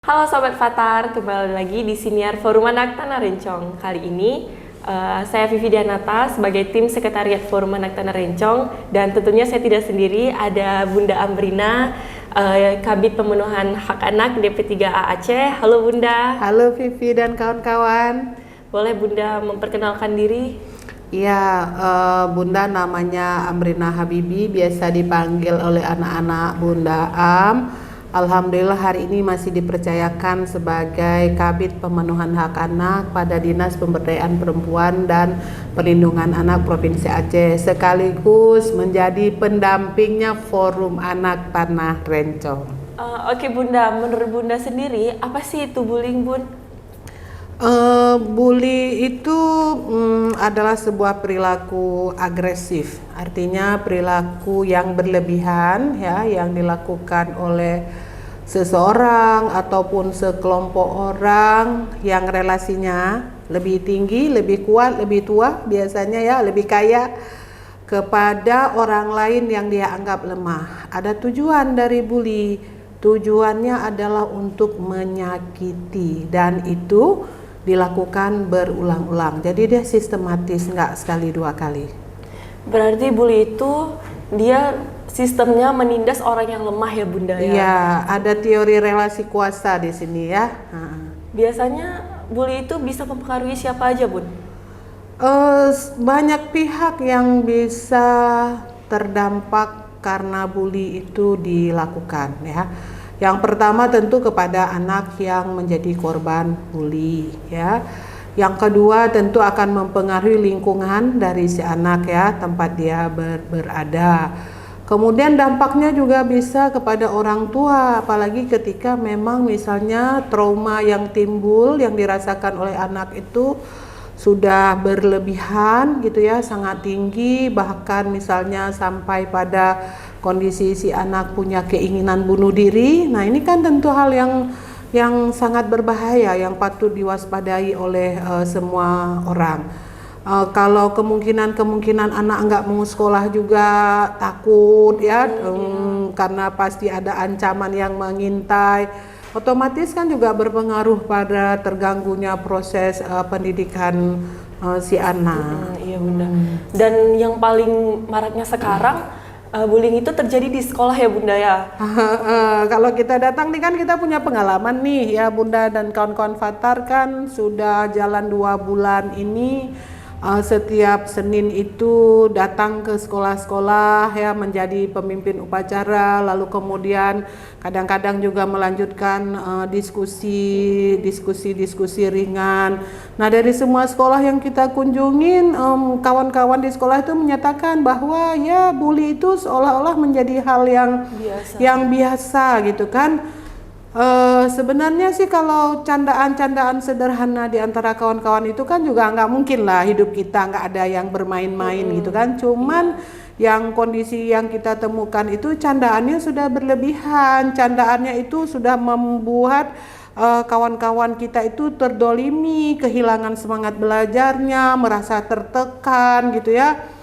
Halo Sobat Fatar, kembali lagi di Siniar Forum Anak Tanah Rencong. Kali ini saya Vivi Dianata sebagai tim sekretariat Forum Anak Tanah Rencong, dan tentunya saya tidak sendiri, ada Bunda Amrina, Kabid Pemenuhan Hak Anak DP3A Aceh. Halo Bunda. Halo Vivi dan kawan-kawan. Boleh Bunda memperkenalkan diri? Iya, Bunda namanya Amrina Habibi, biasa dipanggil oleh anak-anak Bunda Am. Alhamdulillah hari ini masih dipercayakan sebagai Kabid Pemenuhan Hak Anak pada Dinas Pemberdayaan Perempuan dan Perlindungan Anak Provinsi Aceh, sekaligus menjadi pendampingnya Forum Anak Tanah Rencong. Oke Bunda, menurut Bunda sendiri apa sih itu bullying, Bun? Bully itu adalah sebuah perilaku agresif, artinya perilaku yang berlebihan ya, yang dilakukan oleh seseorang ataupun sekelompok orang yang relasinya lebih tinggi, lebih kuat, lebih tua biasanya ya, lebih kaya, kepada orang lain yang dia anggap lemah. Ada tujuan dari bully, tujuannya adalah untuk menyakiti, dan itu dilakukan berulang-ulang. Jadi dia sistematis, nggak sekali dua kali. Berarti bully itu dia sistemnya menindas orang yang lemah ya Bunda ya? Iya, ada teori relasi kuasa di sini ya. Biasanya bully itu bisa mempengaruhi siapa aja, Bun? Banyak pihak yang bisa terdampak karena bully itu dilakukan ya. Yang pertama tentu kepada anak yang menjadi korban bully ya. Yang kedua tentu akan mempengaruhi lingkungan dari si anak ya, tempat dia berada. Kemudian dampaknya juga bisa kepada orang tua, apalagi ketika memang misalnya trauma yang timbul yang dirasakan oleh anak itu sudah berlebihan gitu ya, sangat tinggi, bahkan misalnya sampai pada kondisi si anak punya keinginan bunuh diri. Nah ini kan tentu hal yang sangat berbahaya, yang patut diwaspadai oleh semua orang. Kalau kemungkinan anak nggak mau sekolah juga takut ya, karena pasti ada ancaman yang mengintai, otomatis kan juga berpengaruh pada terganggunya proses pendidikan si anak. Iya Bunda. Dan yang paling maraknya sekarang bullying itu terjadi di sekolah ya Bunda ya? Kalau kita datang nih kan kita punya pengalaman nih ya Bunda dan kawan-kawan Fatar, kan sudah jalan 2 bulan ini. Setiap Senin itu datang ke sekolah-sekolah ya, menjadi pemimpin upacara, lalu kemudian kadang-kadang juga melanjutkan diskusi ringan. Nah dari semua sekolah yang kita kunjungin, kawan-kawan di sekolah itu menyatakan bahwa ya bully itu seolah-olah menjadi hal yang biasa gitu kan. Sebenarnya sih kalau candaan-candaan sederhana di antara kawan-kawan itu kan juga nggak mungkin lah hidup kita nggak ada yang bermain-main gitu kan. Cuman yang kondisi yang kita temukan itu candaannya sudah berlebihan, candaannya itu sudah membuat kawan-kawan kita itu terdolimi, kehilangan semangat belajarnya, merasa tertekan gitu ya.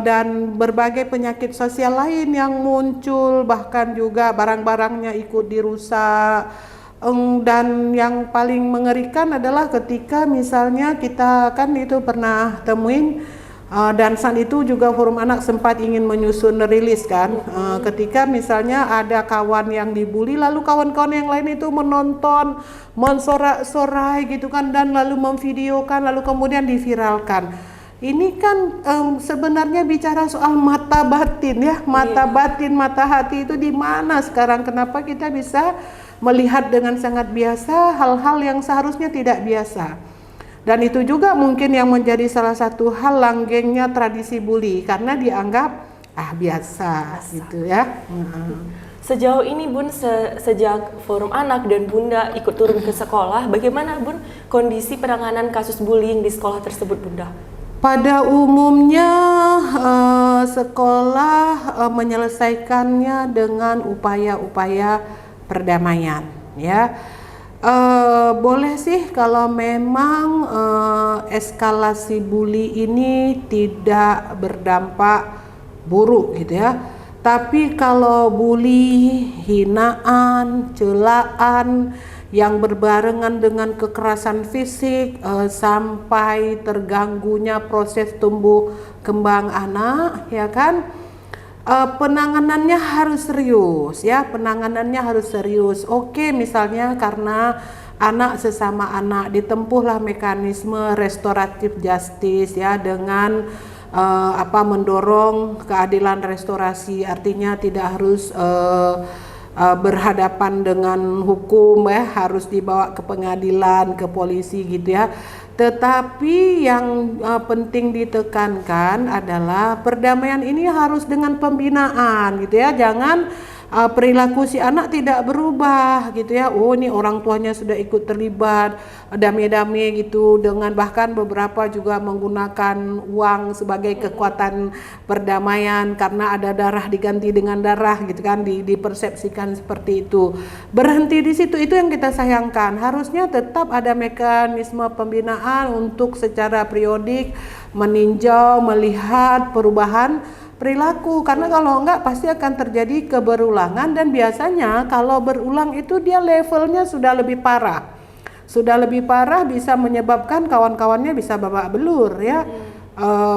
Dan berbagai penyakit sosial lain yang muncul, bahkan juga barang-barangnya ikut dirusak. Dan yang paling mengerikan adalah ketika misalnya kita kan itu pernah temuin, dan saat itu juga Forum Anak sempat ingin menyusun rilis kan, ketika misalnya ada kawan yang dibully lalu kawan-kawan yang lain itu menonton, mensorak-sorai gitu kan, dan lalu memvideokan lalu kemudian diviralkan. Ini kan sebenarnya bicara soal mata batin ya, mata batin, mata hati itu di mana sekarang? Kenapa kita bisa melihat dengan sangat biasa hal-hal yang seharusnya tidak biasa? Dan itu juga mungkin yang menjadi salah satu hal langgengnya tradisi bully, karena dianggap biasa gitu ya. Sejauh ini Bun, sejak Forum Anak dan Bunda ikut turun ke sekolah, bagaimana Bun kondisi penanganan kasus bullying di sekolah tersebut Bunda? Pada umumnya sekolah menyelesaikannya dengan upaya-upaya perdamaian ya. Boleh sih kalau memang eskalasi bully ini tidak berdampak buruk gitu ya. Tapi kalau bully, hinaan, celaan yang berbarengan dengan kekerasan fisik sampai terganggunya proses tumbuh kembang anak, ya kan? Penanganannya harus serius, ya, penanganannya harus serius. Oke, misalnya karena anak sesama anak, ditempuhlah mekanisme restoratif justice, ya, dengan mendorong keadilan restorasi, artinya tidak harus berhadapan dengan hukum, ya, harus dibawa ke pengadilan, ke polisi gitu, ya. Tetapi yang penting ditekankan adalah perdamaian ini harus dengan pembinaan gitu, ya. Jangan perilaku si anak tidak berubah gitu, ya. Oh, ini orang tuanya sudah ikut terlibat damai-damai gitu, dengan bahkan beberapa juga menggunakan uang sebagai kekuatan perdamaian karena ada darah diganti dengan darah gitu kan, dipersepsikan seperti itu. Berhenti di situ, itu yang kita sayangkan. Harusnya tetap ada mekanisme pembinaan untuk secara periodik meninjau, melihat perubahan perilaku, karena kalau enggak pasti akan terjadi keberulangan, dan biasanya kalau berulang itu dia levelnya sudah lebih parah. Sudah lebih parah bisa menyebabkan kawan-kawannya bisa babak belur, ya.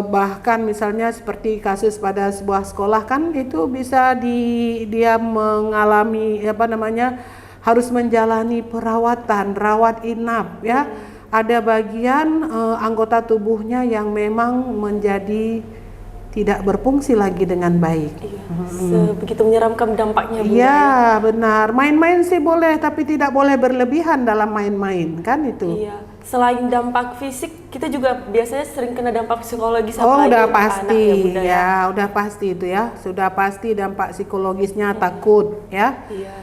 Bahkan misalnya seperti kasus pada sebuah sekolah kan, itu bisa dia mengalami harus menjalani perawatan, rawat inap, ya. Ada bagian anggota tubuhnya yang memang menjadi tidak berfungsi lagi dengan baik. Iya, sebegitu menyeramkan dampaknya, Bu. Iya, benar. Main-main sih boleh, tapi tidak boleh berlebihan dalam main-main, kan itu. Iya. Selain dampak fisik, kita juga biasanya sering kena dampak psikologis. Oh, udah pasti, anak, ya, Bunda, ya. udah pasti itu, ya. Sudah pasti dampak psikologisnya, takut, ya. Iya.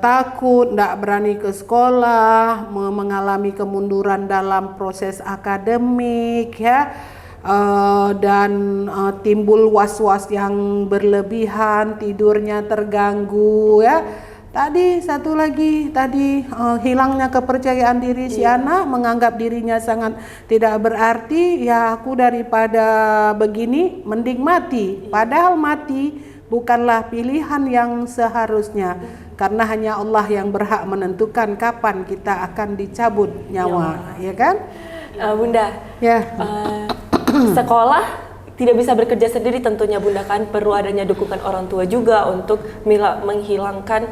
Takut, tidak berani ke sekolah, mengalami kemunduran dalam proses akademik, ya. Dan timbul was-was yang berlebihan, tidurnya terganggu, ya. Tadi satu lagi, hilangnya kepercayaan diri si anak, menganggap dirinya sangat tidak berarti, ya aku daripada begini mending mati. Padahal mati bukanlah pilihan yang seharusnya, karena hanya Allah yang berhak menentukan kapan kita akan dicabut nyawa, ya kan? Bunda, ya. Sekolah tidak bisa bekerja sendiri tentunya, Bunda, kan perlu adanya dukungan orang tua juga untuk menghilangkan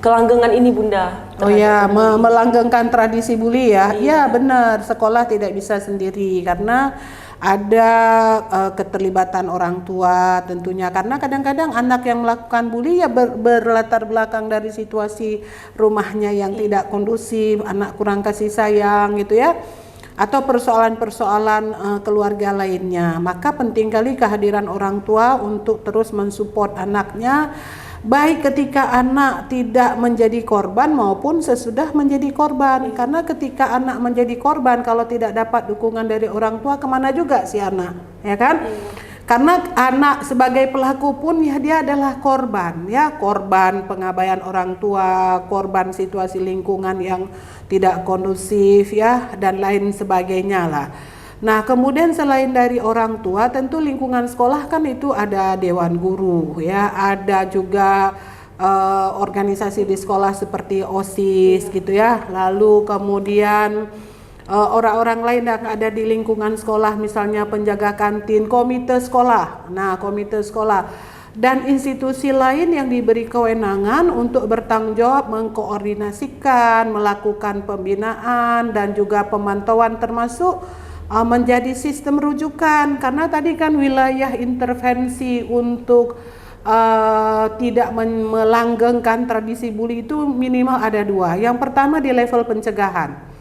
kelanggengan ini, Bunda. Oh ya, melanggengkan tradisi bully, ya. Iya, benar. Sekolah tidak bisa sendiri karena ada keterlibatan orang tua tentunya, karena kadang-kadang anak yang melakukan bully ya berlatar belakang dari situasi rumahnya yang tidak kondusif, anak kurang kasih sayang gitu, ya, atau persoalan-persoalan keluarga lainnya. Maka penting kali kehadiran orang tua untuk terus mensupport anaknya, baik ketika anak tidak menjadi korban maupun sesudah menjadi korban. Karena ketika anak menjadi korban, kalau tidak dapat dukungan dari orang tua, kemana juga si anak, ya kan? Karena anak sebagai pelaku pun ya dia adalah korban, ya, korban pengabaian orang tua, korban situasi lingkungan yang tidak kondusif, ya, dan lain sebagainya lah. Nah, kemudian selain dari orang tua, tentu lingkungan sekolah kan itu ada dewan guru, ya, ada juga organisasi di sekolah seperti OSIS gitu, ya. Lalu kemudian orang-orang lain yang ada di lingkungan sekolah, misalnya penjaga kantin, komite sekolah. Nah, komite sekolah dan institusi lain yang diberi kewenangan untuk bertanggung jawab mengkoordinasikan, melakukan pembinaan dan juga pemantauan, termasuk menjadi sistem rujukan. Karena tadi kan wilayah intervensi untuk tidak melanggengkan tradisi bully itu minimal ada dua. Yang pertama di level pencegahan.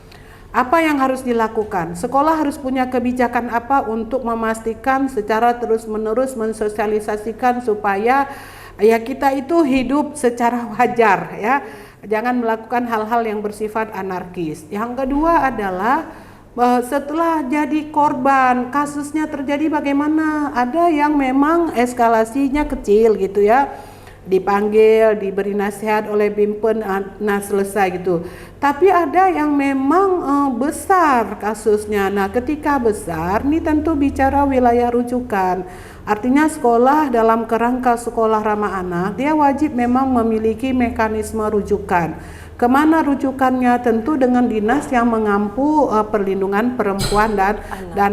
Apa yang harus dilakukan? Sekolah harus punya kebijakan apa untuk memastikan secara terus-menerus mensosialisasikan supaya ya kita itu hidup secara wajar, ya. Jangan melakukan hal-hal yang bersifat anarkis. Yang kedua adalah setelah jadi korban, kasusnya terjadi bagaimana? Ada yang memang eskalasinya kecil gitu, ya. Dipanggil, diberi nasihat oleh Bimpen, nah selesai gitu. Tapi ada yang memang besar kasusnya. Nah, ketika besar, ini tentu bicara wilayah rujukan. Artinya sekolah dalam kerangka sekolah ramah anak, dia wajib memang memiliki mekanisme rujukan. Kemana rujukannya? Tentu dengan dinas yang mengampu perlindungan perempuan dan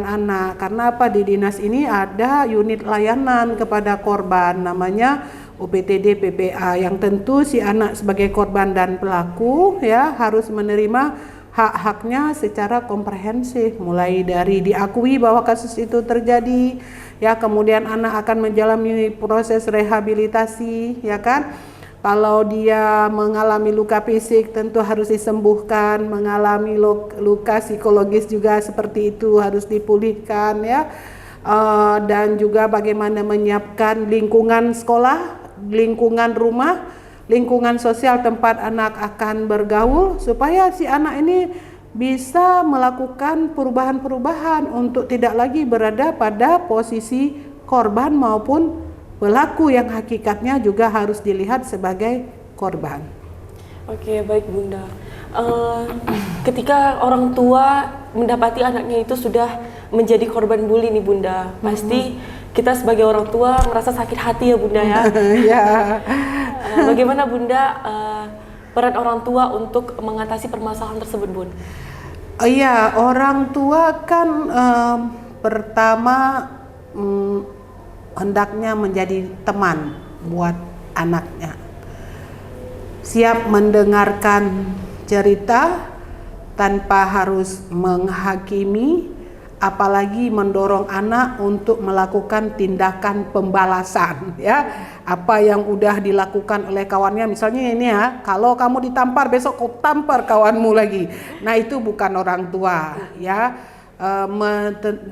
anak. Karena apa? Di dinas ini ada unit layanan kepada korban namanya UPTD PPA, yang tentu si anak sebagai korban dan pelaku ya harus menerima hak-haknya secara komprehensif, mulai dari diakui bahwa kasus itu terjadi ya, kemudian anak akan menjalani proses rehabilitasi ya kan. Kalau dia mengalami luka fisik tentu harus disembuhkan, mengalami luka psikologis juga seperti itu harus dipulihkan ya. Dan juga bagaimana menyiapkan lingkungan sekolah, lingkungan rumah, lingkungan sosial tempat anak akan bergaul supaya si anak ini bisa melakukan perubahan-perubahan untuk tidak lagi berada pada posisi korban maupun pelaku yang hakikatnya juga harus dilihat sebagai korban. Oke, baik Bunda. Ketika orang tua mendapati anaknya itu sudah menjadi korban bully nih Bunda, pasti kita sebagai orang tua merasa sakit hati ya Bunda ya. Ya. Bagaimana Bunda peran orang tua untuk mengatasi permasalahan tersebut Bun? Iya, orang tua kan pertama hendaknya menjadi teman buat anaknya, siap mendengarkan cerita tanpa harus menghakimi, apalagi mendorong anak untuk melakukan tindakan pembalasan ya. Apa yang udah dilakukan oleh kawannya, misalnya ini ya, kalau kamu ditampar besok kau tampar kawanmu lagi. Nah itu bukan orang tua ya.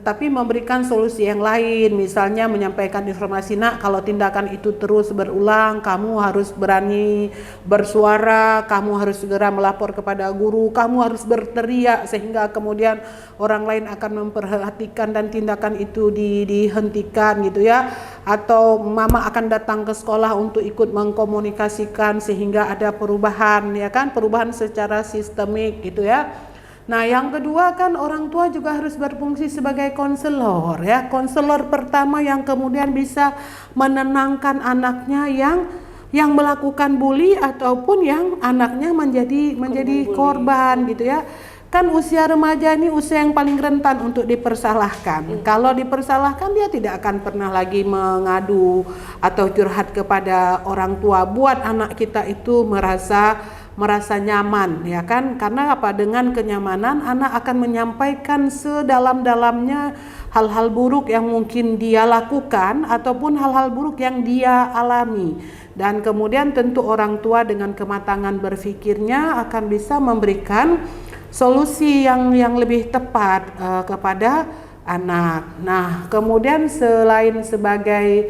Tapi memberikan solusi yang lain, misalnya menyampaikan informasi, nak kalau tindakan itu terus berulang kamu harus berani bersuara, kamu harus segera melapor kepada guru, kamu harus berteriak sehingga kemudian orang lain akan memperhatikan dan tindakan itu dihentikan gitu ya. Atau mama akan datang ke sekolah untuk ikut mengkomunikasikan sehingga ada perubahan ya kan, perubahan secara sistemik gitu ya. Nah yang kedua kan orang tua juga harus berfungsi sebagai konselor ya, konselor pertama yang kemudian bisa menenangkan anaknya yang melakukan bully ataupun yang anaknya menjadi korban gitu ya. Kan usia remaja ini usia yang paling rentan untuk dipersalahkan. Kalau dipersalahkan dia tidak akan pernah lagi mengadu atau curhat kepada orang tua. Buat anak kita itu merasa nyaman ya kan, karena apa? Dengan kenyamanan anak akan menyampaikan sedalam-dalamnya hal-hal buruk yang mungkin dia lakukan ataupun hal-hal buruk yang dia alami, dan kemudian tentu orang tua dengan kematangan berpikirnya akan bisa memberikan solusi yang lebih tepat kepada anak. Nah kemudian selain sebagai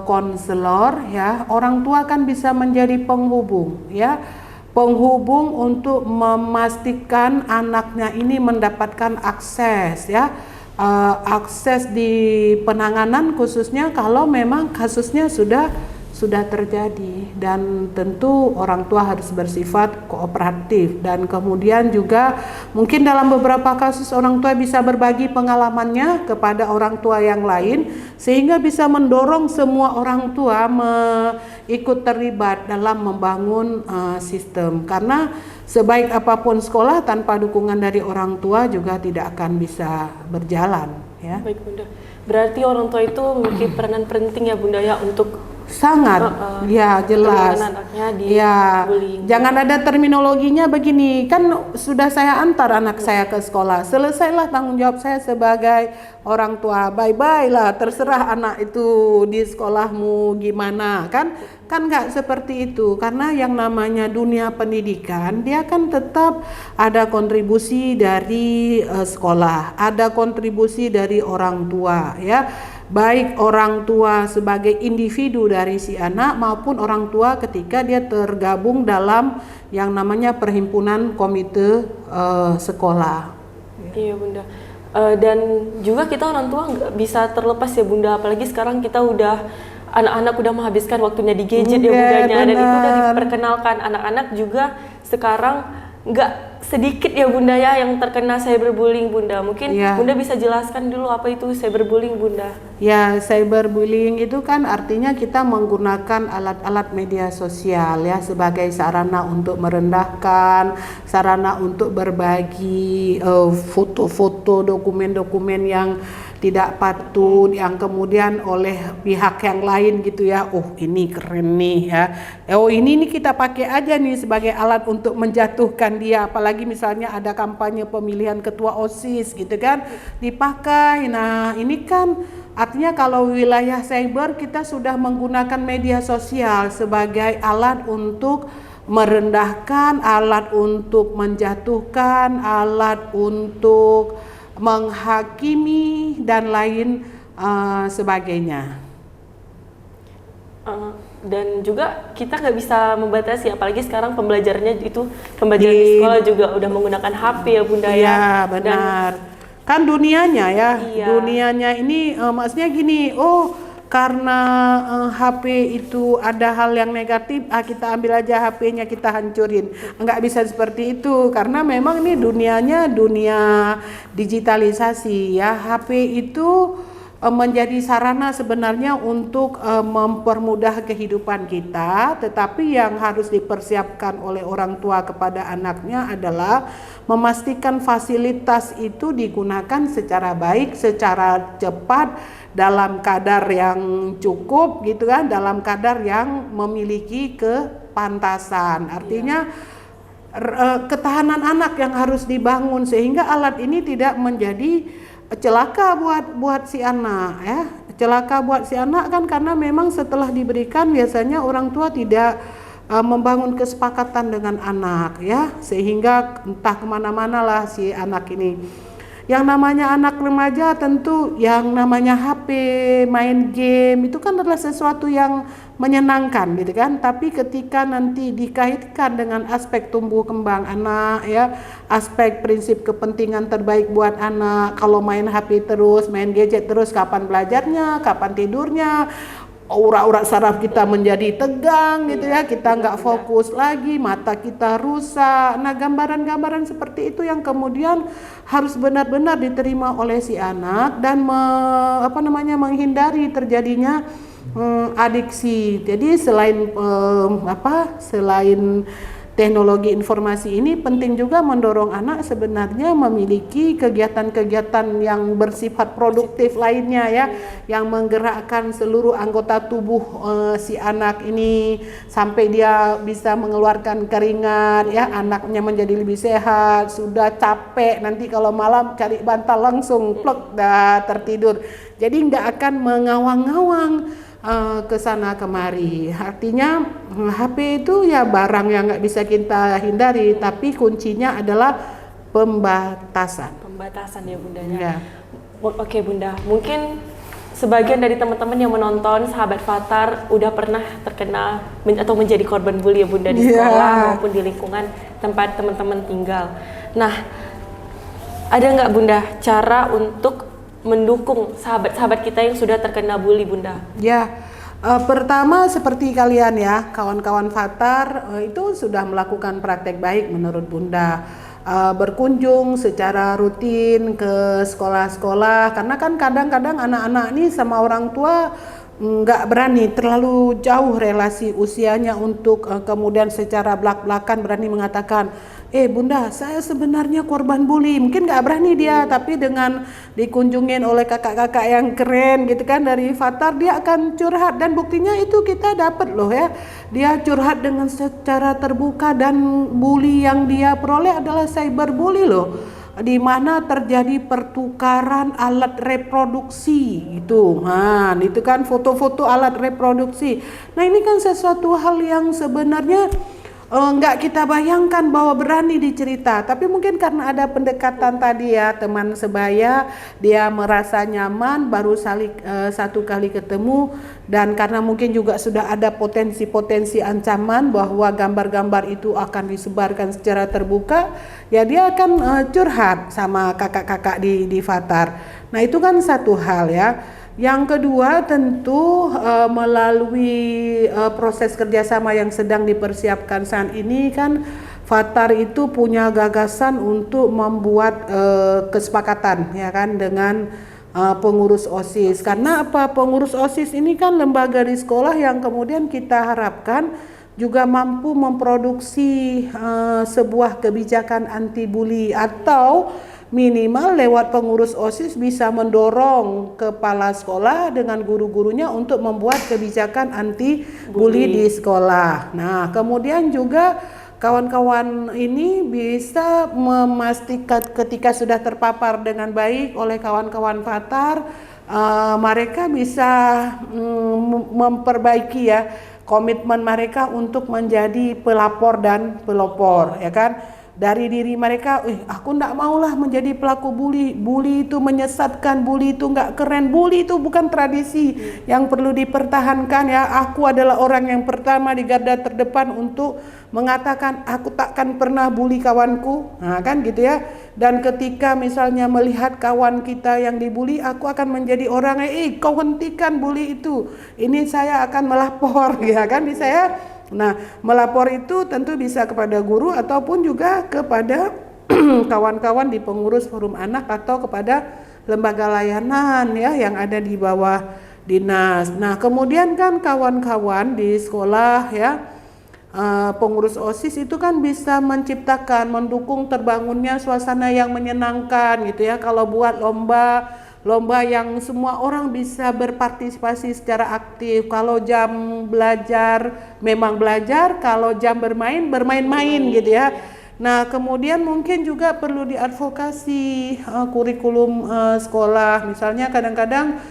konselor ya, orang tua kan bisa menjadi penghubung ya, penghubung untuk memastikan anaknya ini mendapatkan akses ya, akses di penanganan khususnya kalau memang kasusnya sudah terjadi, dan tentu orang tua harus bersifat kooperatif, dan kemudian juga mungkin dalam beberapa kasus orang tua bisa berbagi pengalamannya kepada orang tua yang lain sehingga bisa mendorong semua orang tua ikut terlibat dalam membangun sistem, karena sebaik apapun sekolah tanpa dukungan dari orang tua juga tidak akan bisa berjalan ya. Baik Bunda, berarti orang tua itu memiliki peranan penting ya Bunda ya untuk sangat ya jelas ya. Jangan ada terminologinya begini, kan sudah saya antar anak saya ke sekolah, selesailah tanggung jawab saya sebagai orang tua, bye lah, terserah anak itu di sekolahmu gimana, kan nggak seperti itu, karena yang namanya dunia pendidikan dia kan tetap ada kontribusi dari sekolah, ada kontribusi dari orang tua ya, baik orang tua sebagai individu dari si anak maupun orang tua ketika dia tergabung dalam yang namanya perhimpunan komite sekolah. Iya Bunda. Dan juga kita orang tua nggak bisa terlepas ya Bunda, apalagi sekarang kita anak-anak udah menghabiskan waktunya di gadget ya Bundanya, dan itu udah diperkenalkan anak-anak juga sekarang nggak sedikit ya Bunda ya yang terkena cyberbullying Bunda. Mungkin Ya. Bunda bisa jelaskan dulu apa itu cyberbullying Bunda. Ya, cyberbullying itu kan artinya kita menggunakan alat-alat media sosial ya sebagai sarana untuk merendahkan, sarana untuk berbagi foto-foto, dokumen-dokumen yang tidak patut, yang kemudian oleh pihak yang lain gitu ya. Oh, ini keren nih ya. Oh, ini nih kita pakai aja nih sebagai alat untuk menjatuhkan dia. Apalagi misalnya ada kampanye pemilihan ketua OSIS gitu kan, dipakai. Nah, ini kan artinya kalau wilayah cyber kita sudah menggunakan media sosial sebagai alat untuk merendahkan, alat untuk menjatuhkan, alat untuk menghakimi dan lain sebagainya. Dan juga kita nggak bisa membatasi, apalagi sekarang pembelajarannya itu pembelajaran di sekolah juga udah menggunakan HP ya Bunda ya. Iya benar. Kan dunianya ya, Iya. dunianya ini maksudnya gini, karena HP itu ada hal yang negatif, kita ambil aja HP-nya kita hancurin. Nggak bisa seperti itu, karena memang ini dunianya dunia digitalisasi ya. HP itu menjadi sarana sebenarnya untuk mempermudah kehidupan kita, tetapi yang harus dipersiapkan oleh orang tua kepada anaknya adalah memastikan fasilitas itu digunakan secara baik, secara cepat, dalam kadar yang cukup gitu kan, dalam kadar yang memiliki kepantasan. Artinya ketahanan anak yang harus dibangun sehingga alat ini tidak menjadi celaka buat si anak ya. Celaka buat si anak kan karena memang setelah diberikan biasanya orang tua tidak membangun kesepakatan dengan anak ya, sehingga entah kemana-mana lah si anak ini. Yang namanya anak remaja tentu yang namanya HP, main game itu kan adalah sesuatu yang menyenangkan gitu kan. Tapi ketika nanti dikaitkan dengan aspek tumbuh kembang anak ya, aspek prinsip kepentingan terbaik buat anak, kalau main HP terus, main gadget terus, kapan belajarnya, kapan tidurnya, urat-urat saraf kita menjadi tegang gitu ya, kita nggak fokus lagi, mata kita rusak. Nah, gambaran-gambaran seperti itu yang kemudian harus benar-benar diterima oleh si anak dan menghindari terjadinya adiksi. Jadi selain selain teknologi informasi ini penting juga mendorong anak sebenarnya memiliki kegiatan-kegiatan yang bersifat produktif lainnya ya, yang menggerakkan seluruh anggota tubuh si anak ini sampai dia bisa mengeluarkan keringat ya, anaknya menjadi lebih sehat. Sudah capek nanti kalau malam cari bantal langsung plek dah tertidur. Jadi nggak akan mengawang-awang ke sana kemari. Artinya HP itu ya barang yang nggak bisa kita hindari, tapi kuncinya adalah pembatasan. Pembatasan ya Bundanya. Ya. Oke Bunda, mungkin sebagian dari teman-teman yang menonton Sahabat Fatar udah pernah terkena atau menjadi korban bully ya Bunda di sekolah maupun di lingkungan tempat teman-teman tinggal. Nah, ada nggak Bunda cara untuk mendukung sahabat-sahabat kita yang sudah terkena bully Bunda? Ya, pertama seperti kalian ya, kawan-kawan Fatar itu sudah melakukan praktek baik menurut Bunda. Berkunjung secara rutin ke sekolah-sekolah, karena kan kadang-kadang anak-anak ini sama orang tua nggak berani, terlalu jauh relasi usianya untuk kemudian secara belak-belakan berani mengatakan, Bunda, saya sebenarnya korban bully. Mungkin nggak berani dia, tapi dengan dikunjungin oleh kakak-kakak yang keren gitu kan dari Fatar, dia akan curhat dan buktinya itu kita dapat loh ya. Dia curhat dengan secara terbuka dan bully yang dia peroleh adalah cyberbully loh, di mana terjadi pertukaran alat reproduksi gitu. Nah, itu kan foto-foto alat reproduksi. Nah, ini kan sesuatu hal yang sebenarnya nggak kita bayangkan bahwa berani dicerita, tapi mungkin karena ada pendekatan tadi ya, teman sebaya, dia merasa nyaman baru satu kali ketemu, dan karena mungkin juga sudah ada potensi-potensi ancaman bahwa gambar-gambar itu akan disebarkan secara terbuka, ya dia akan curhat sama kakak-kakak di Fatar. Nah, itu kan satu hal ya. Yang kedua tentu melalui proses kerjasama yang sedang dipersiapkan saat ini kan Fatar itu punya gagasan untuk membuat kesepakatan ya kan dengan pengurus OSIS. Karena apa? Pengurus OSIS ini kan lembaga di sekolah yang kemudian kita harapkan juga mampu memproduksi sebuah kebijakan anti bully, atau minimal lewat pengurus OSIS bisa mendorong kepala sekolah dengan guru-gurunya untuk membuat kebijakan anti bully di sekolah. Nah, kemudian juga kawan-kawan ini bisa memastikan ketika sudah terpapar dengan baik oleh kawan-kawan Fatar, mereka bisa memperbaiki ya komitmen mereka untuk menjadi pelapor dan pelopor, ya kan? Dari diri mereka, aku enggak maulah menjadi pelaku bully. Bully itu menyesatkan, bully itu enggak keren, bully itu bukan tradisi yang perlu dipertahankan ya. Aku adalah orang yang pertama di garda terdepan untuk mengatakan aku takkan pernah bully kawanku. Nah, kan gitu ya. Dan ketika misalnya melihat kawan kita yang dibully, aku akan menjadi orang kau hentikan bully itu. Ini saya akan melapor ya kan, bisa ya. Nah, melapor itu tentu bisa kepada guru ataupun juga kepada kawan-kawan di pengurus forum anak atau kepada lembaga layanan ya yang ada di bawah dinas. Nah, kemudian kan kawan-kawan di sekolah ya, pengurus OSIS itu kan bisa menciptakan, mendukung terbangunnya suasana yang menyenangkan gitu ya. Kalau buat lomba yang semua orang bisa berpartisipasi secara aktif. Kalau jam belajar memang belajar, kalau jam bermain gitu ya. Nah, kemudian mungkin juga perlu diadvokasi kurikulum sekolah. Misalnya kadang-kadang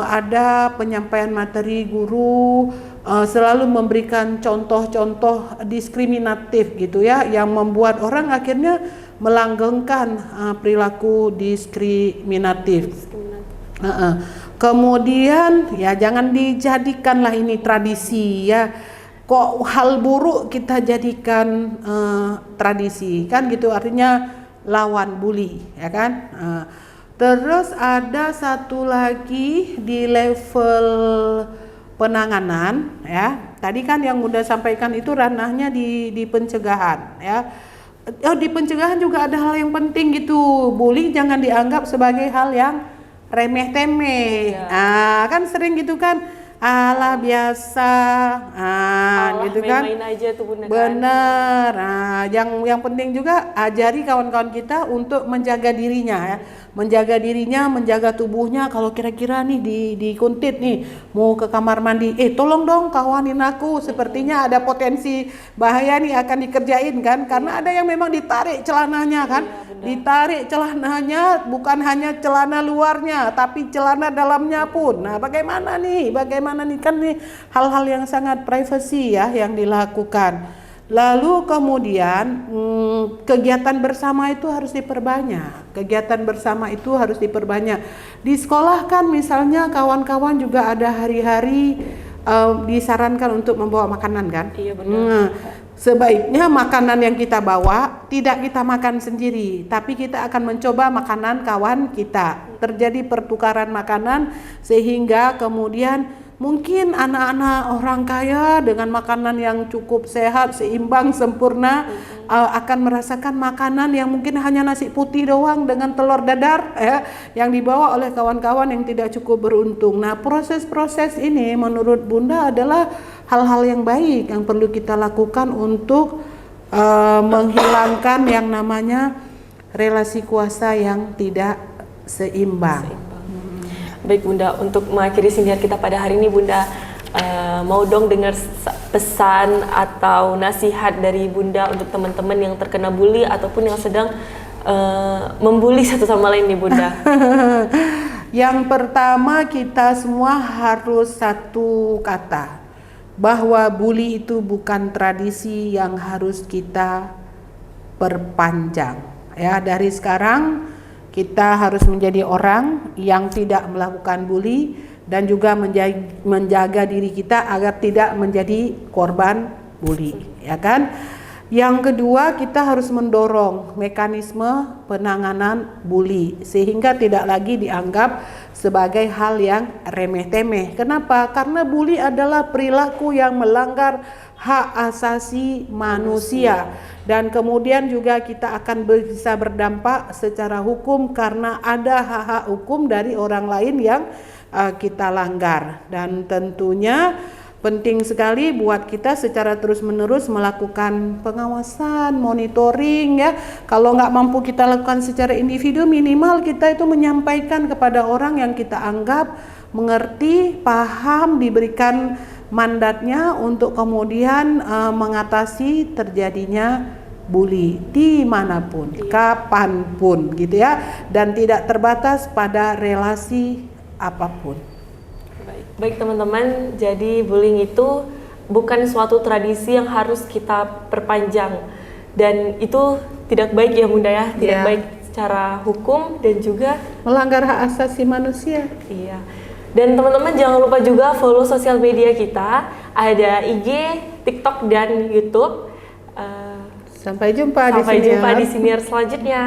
ada penyampaian materi guru selalu memberikan contoh-contoh diskriminatif gitu ya, yang membuat orang akhirnya melanggengkan perilaku diskriminatif. Kemudian ya jangan dijadikanlah ini tradisi ya. Kok hal buruk kita jadikan tradisi kan gitu, artinya lawan bully ya kan. Terus ada satu lagi di level penanganan ya. Tadi kan yang udah sampaikan itu ranahnya di pencegahan ya. Di pencegahan juga ada hal yang penting gitu. Bully jangan dianggap sebagai hal yang remeh-temeh. Kan sering gitu kan. Alah biasa, gitu kan. Main-main aja tuh Bunda. Bener. Yang penting juga ajari kawan-kawan kita untuk menjaga dirinya ya, menjaga tubuhnya. Kalau kira-kira nih dikuntit nih, mau ke kamar mandi, tolong dong kawanin aku. Sepertinya ada potensi bahaya nih akan dikerjain kan, karena ada yang memang ditarik celananya kan. Ditarik celananya, bukan hanya celana luarnya, tapi celana dalamnya pun. Nah, bagaimana nih kan nih hal-hal yang sangat privasi ya yang dilakukan. Lalu kemudian kegiatan bersama itu harus diperbanyak. Di sekolah kan misalnya kawan-kawan juga ada hari-hari disarankan untuk membawa makanan kan. Iya benar. Sebaiknya makanan yang kita bawa tidak kita makan sendiri, tapi kita akan mencoba makanan kawan kita. Terjadi pertukaran makanan sehingga kemudian mungkin anak-anak orang kaya dengan makanan yang cukup sehat, seimbang, sempurna akan merasakan makanan yang mungkin hanya nasi putih doang dengan telur dadar ya, yang dibawa oleh kawan-kawan yang tidak cukup beruntung. Nah, proses-proses ini menurut Bunda adalah hal-hal yang baik yang perlu kita lakukan untuk menghilangkan yang namanya relasi kuasa yang tidak seimbang. Baik Bunda, untuk mengakhiri siniar kita pada hari ini Bunda mau dong dengar pesan atau nasihat dari Bunda untuk teman-teman yang terkena bully ataupun yang sedang membuli satu sama lain nih Bunda. Yang pertama, kita semua harus satu kata, bahwa bully itu bukan tradisi yang harus kita perpanjang ya. Dari sekarang kita harus menjadi orang yang tidak melakukan bully dan juga menjaga diri kita agar tidak menjadi korban bully, ya kan? Yang kedua, kita harus mendorong mekanisme penanganan bully sehingga tidak lagi dianggap sebagai hal yang remeh-temeh. Kenapa? Karena bully adalah perilaku yang melanggar hak asasi manusia dan kemudian juga kita akan bisa berdampak secara hukum karena ada hak-hak hukum dari orang lain yang kita langgar. Dan tentunya penting sekali buat kita secara terus-menerus melakukan pengawasan, monitoring ya. Kalau nggak mampu kita lakukan secara individu, minimal kita itu menyampaikan kepada orang yang kita anggap mengerti, paham, diberikan mandatnya untuk kemudian mengatasi terjadinya bully dimanapun, kapanpun gitu ya, dan tidak terbatas pada relasi apapun. Baik teman-teman, jadi bullying itu bukan suatu tradisi yang harus kita perpanjang dan itu tidak baik ya Bunda ya, tidak baik secara hukum dan juga melanggar hak asasi manusia. Iya. Dan teman-teman jangan lupa juga follow sosial media kita, ada IG, TikTok dan YouTube. Sampai jumpa di Siniar selanjutnya.